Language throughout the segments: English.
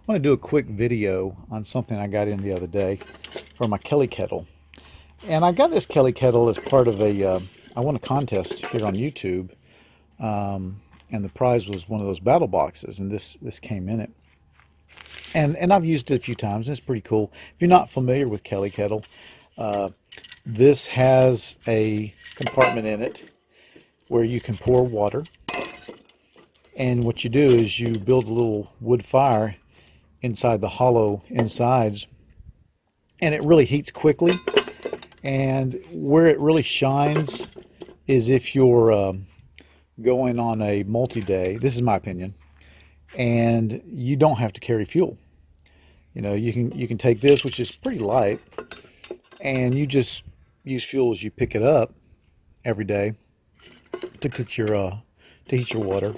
I want to do a quick video on something I got in the other day for my Kelly Kettle. And I got this Kelly Kettle as part of I won a contest here on YouTube. And the prize was one of those battle boxes, and this came in it. And I've used it a few times, and it's pretty cool. If you're not familiar with Kelly Kettle, uh, this has a compartment in it where you can pour water. And what you do is you build a little wood fire inside the hollow insides, and it really heats quickly. And where it really shines is if you're going on a multi-day. This is my opinion, and you don't have to carry fuel. You know, you can take this, which is pretty light, and you just use fuel as you pick it up every day to cook your to heat your water.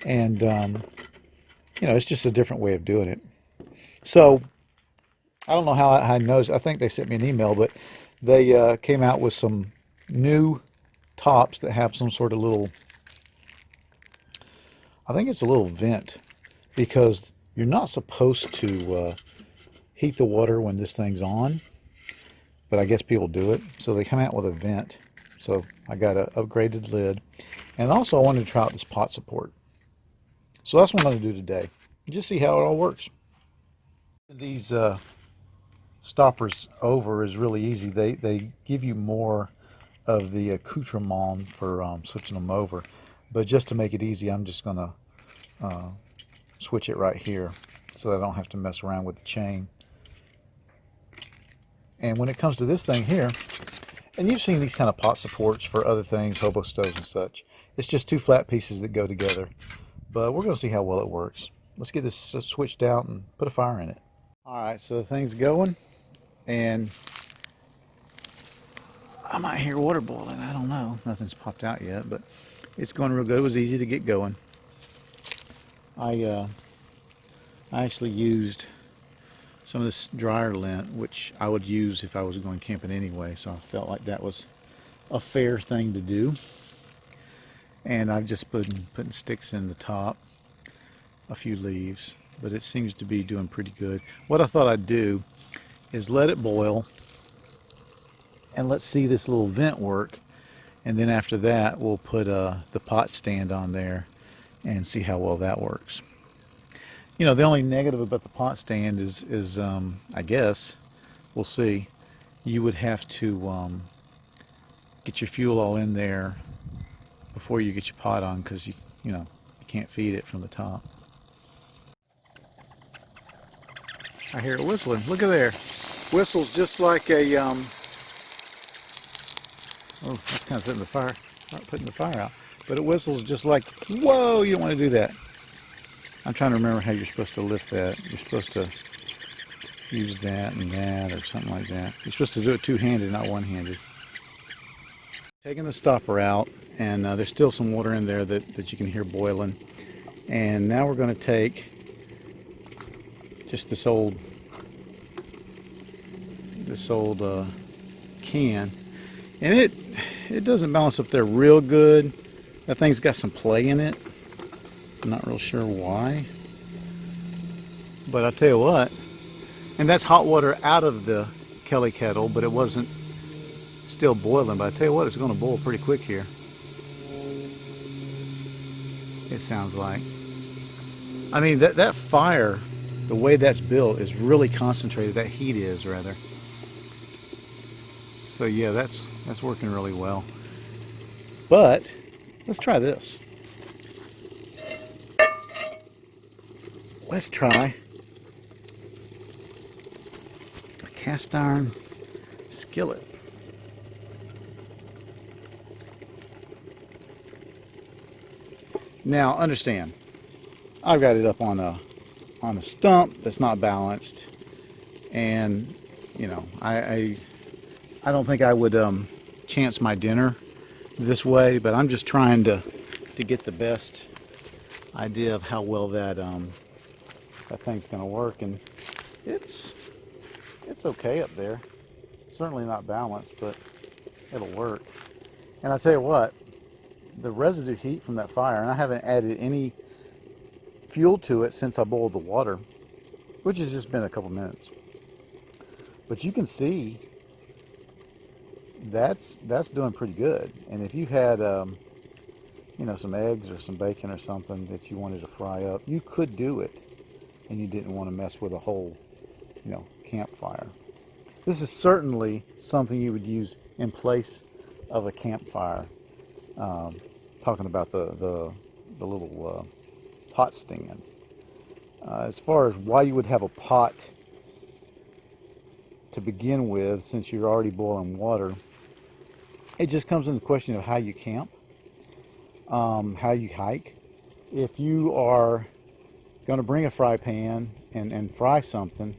And you know, it's just a different way of doing it. So I don't know how I noticed. I think they sent me an email, but they came out with some new tops that have some sort of little, I think it's a little vent, because you're not supposed to heat the water when this thing's on, but I guess people do it. So they come out with a vent. So I got an upgraded lid. And also I wanted to try out this pot support. So that's what I'm going to do today. Just see how it all works. These stoppers over is really easy. They give you more of the accoutrement for switching them over. But just to make it easy, I'm just going to switch it right here so I don't have to mess around with the chain. And when it comes to this thing here, and you've seen these kind of pot supports for other things, hobo stoves and such, it's just two flat pieces that go together. But we're going to see how well it works. Let's get this switched out and put a fire in it. Alright, so the thing's going, and I might hear water boiling. I don't know. Nothing's popped out yet, but it's going real good. It was easy to get going. I actually used some of this dryer lint, which I would use if I was going camping anyway, so I felt like that was a fair thing to do. And I've just putting sticks in the top, a few leaves, but it seems to be doing pretty good. What I thought I'd do is let it boil, and let's see this little vent work, and then after that we'll put the pot stand on there and see how well that works. You know, the only negative about the pot stand is I guess, we'll see, you would have to get your fuel all in there before you get your pot on, because you know, you can't feed it from the top. I hear it whistling. Look at there. Whistles just like a oh, that's kind of setting the fire, not putting the fire out, but it whistles just like, whoa, you don't want to do that. I'm trying to remember how you're supposed to lift that. You're supposed to use that and that or something like that. You're supposed to do it two-handed, not one-handed. Taking the stopper out, and there's still some water in there that you can hear boiling. And now we're going to take just this old can, and it doesn't balance up there real good. That thing's got some play in it. I'm not real sure why, but I tell you what, and that's hot water out of the Kelly Kettle, but it wasn't still boiling. But I tell you what, it's going to boil pretty quick here. It sounds like. I mean, that fire, the way that's built, is really concentrated. That heat is, rather. So yeah, that's working really well. But let's try this. Let's try a cast iron skillet. Now understand, I've got it up on a stump that's not balanced, and you know, I don't think I would chance my dinner this way, but I'm just trying to get the best idea of how well that thing's going to work. And it's okay up there. It's certainly not balanced, but it'll work. And I tell you what, the residue heat from that fire, and I haven't added any fuel to it since I boiled the water, which has just been a couple minutes. But you can see that's doing pretty good. And if you had you know, some eggs or some bacon or something that you wanted to fry up, you could do it, and you didn't want to mess with a whole, you know, campfire. This is certainly something you would use in place of a campfire. Talking about the little pot stand. As far as why you would have a pot to begin with, since you're already boiling water, it just comes into the question of how you camp, how you hike. If you are going to bring a fry pan and fry something,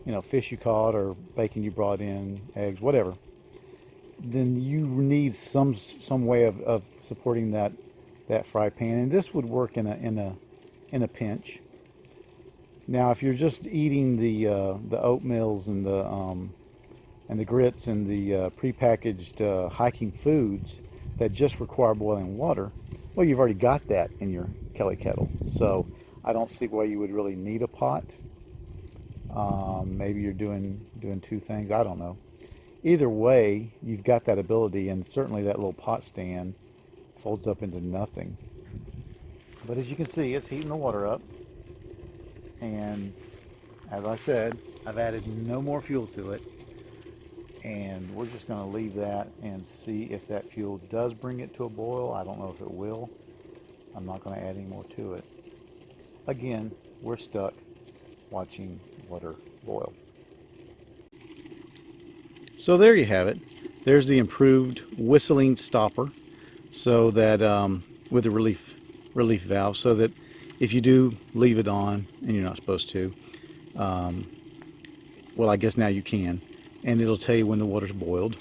you know, fish you caught or bacon you brought in, eggs, whatever, then you need some way of supporting that fry pan, and this would work in a pinch. Now, if you're just eating the oatmeals and the grits and the prepackaged hiking foods that just require boiling water, well, you've already got that in your Kelly Kettle. So I don't see why you would really need a pot. Maybe you're doing two things. I don't know. Either way, you've got that ability, and certainly that little pot stand folds up into nothing. But as you can see, it's heating the water up. And as I said, I've added no more fuel to it. And we're just going to leave that and see if that fuel does bring it to a boil. I don't know if it will. I'm not going to add any more to it. Again, we're stuck watching water boil. So there you have it. There's the improved whistling stopper, so that with the relief valve, so that if you do leave it on, and you're not supposed to, well, I guess now you can, and it'll tell you when the water's boiled.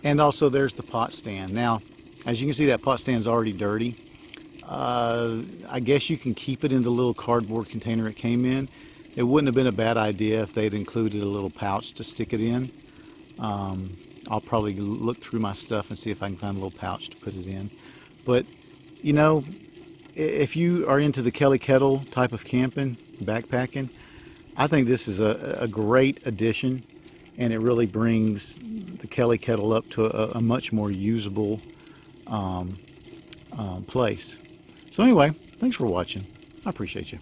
And also there's the pot stand. Now, as you can see, that pot stand's already dirty. I guess you can keep it in the little cardboard container it came in. It wouldn't have been a bad idea if they'd included a little pouch to stick it in. I'll probably look through my stuff and see if I can find a little pouch to put it in. But, you know, if you are into the Kelly Kettle type of camping, backpacking, I think this is a great addition, and it really brings the Kelly Kettle up to a much more usable place. So anyway, thanks for watching. I appreciate you.